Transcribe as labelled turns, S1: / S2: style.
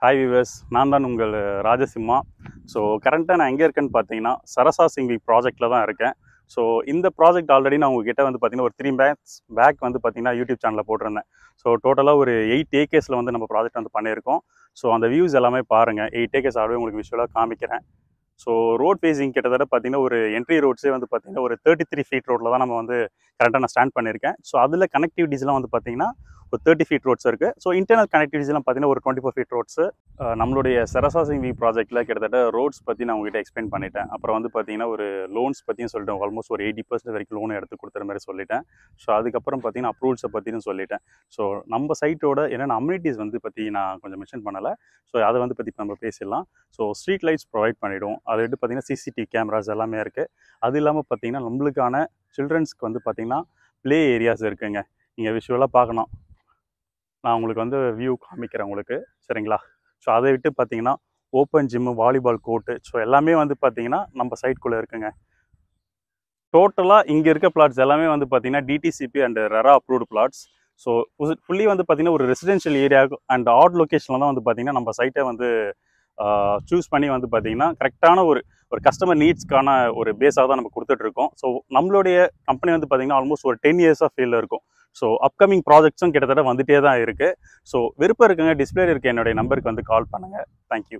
S1: Hi viewers, நான் தான் உங்கள் ராஜசிம்மா. ஸோ கரண்ட்டாக நான் எங்கே இருக்கேன்னு பார்த்தீங்கன்னா சரசா சிங்வி ப்ராஜெக்டில் தான் இருக்கேன். ஸோ இந்த ப்ராஜெக்ட் ஆல்ரெடி நான் உங்ககிட்ட வந்து பார்த்தீங்கன்னா ஒரு 3 months பேக் வந்து பார்த்தீங்கன்னா யூடியூப் சேனலில் போட்டிருந்தேன். ஸோ டோட்டலாக ஒரு 8 acres வந்து நம்ம ப்ராஜெக்ட் வந்து பண்ணியிருக்கோம். ஸோ அந்த வியூஸ் எல்லாமே பாருங்கள். 8 acres ஆகவே உங்களுக்கு விஷுவலாக காமிக்கிறேன். ஸோ ரோட் ஃபேஸிங் கிட்டத்தட்ட பார்த்தீங்கன்னா ஒரு என்ட்ரி ரோட்ஸே வந்து பார்த்தீங்கன்னா ஒரு 33 feet ரோட்டில் தான் நம்ம வந்து கரெக்டாக நான் ஸ்டாண்ட் பண்ணியிருக்கேன். ஸோ அதில் கனெக்டிவிட்டிஸ்லாம் வந்து பார்த்தீங்கன்னா ஒரு 30 feet ரோட்ஸ் இருக்குது. ஸோ இன்டர்னல் கனெக்டிவிட்டிஸ்லாம் பார்த்தீங்கன்னா ஒரு 24 feet ரோட்ஸு. நம்மளுடைய சரசா சிங்வி ப்ராஜெக்ட்டில் கிட்டத்தட்ட ரோட்ஸ் பற்றி நான் உங்ககிட்ட எக்ஸ்பிளைன் பண்ணிட்டேன். அப்புறம் வந்து பார்த்தீங்கன்னா ஒரு லோன்ஸ் பற்றியும் சொல்லிட்டேன். ஆல்மோஸ்ட் ஒரு 80% வரைக்கும் லோன் எடுத்து கொடுத்துற மாதிரி சொல்லிட்டேன். ஸோ அதுக்கப்புறம் பார்த்தீங்கன்னா அப்ரூவல்ஸை பற்றியும் சொல்லிட்டேன். ஸோ நம்ம சைட்டோட என்னென்ன அம்யூனிட்டிஸ் வந்து பற்றி நான் கொஞ்சம் மென்ஷன் பண்ணலை. ஸோ அதை வந்து பற்றி நம்ம பேசிடலாம். ஸோ ஸ்ட்ரீட் லைட்ஸ் ப்ரொவைட் பண்ணிவிடுவோம். அதை விட்டு பார்த்தீங்கன்னா சிசிடிவி கேமராஸ் எல்லாமே இருக்குது. அது இல்லாமல் பார்த்தீங்கன்னா நம்மளுக்கான சில்ட்ரன்ஸ்க்கு வந்து பார்த்தீங்கன்னா ப்ளே ஏரியாஸ் இருக்குங்க. நீங்கள் விஷுவலாக பார்க்கணும். நான் உங்களுக்கு வந்து வியூ காமிக்கிறேன் உங்களுக்கு, சரிங்களா? ஸோ அதை விட்டு பார்த்தீங்கன்னா open gym, volleyball court, so எல்லாமே வந்து பார்த்தீங்கன்னா நம்ம சைட்குள்ளே இருக்குங்க. டோட்டலாக இங்கே இருக்க பிளாட்ஸ் எல்லாமே வந்து பார்த்தீங்கன்னா DTCP and RERA approved plots. So fully வந்து பார்த்தீங்கன்னா ஒரு ரெசிடென்ஷியல் ஏரியா அண்ட் ஆட் லொக்கேஷனில் தான் வந்து பார்த்தீங்கன்னா நம்ம சைட்டை வந்து சூஸ் பண்ணி வந்து பார்த்தீங்கன்னா கரெக்டான ஒரு கஸ்டமர் நீட்ஸ்க்கான ஒரு பேஸாக தான் நம்ம கொடுத்துட்ருக்கோம். ஸோ நம்மளுடைய கம்பெனி வந்து பார்த்தீங்கன்னா ஆல்மோஸ்ட் ஒரு 10 years ஃபீல்டில் இருக்கும். ஸோ அப்கமிங் ப்ராஜெக்ட்ஸும் கிட்டத்தட்ட வந்துகிட்டே தான் இருக்குது. ஸோ விருப்பம் இருக்குங்க, டிஸ்பிளே இருக்க என்னுடைய நம்பருக்கு வந்து கால் பண்ணுங்கள். தேங்க்யூ.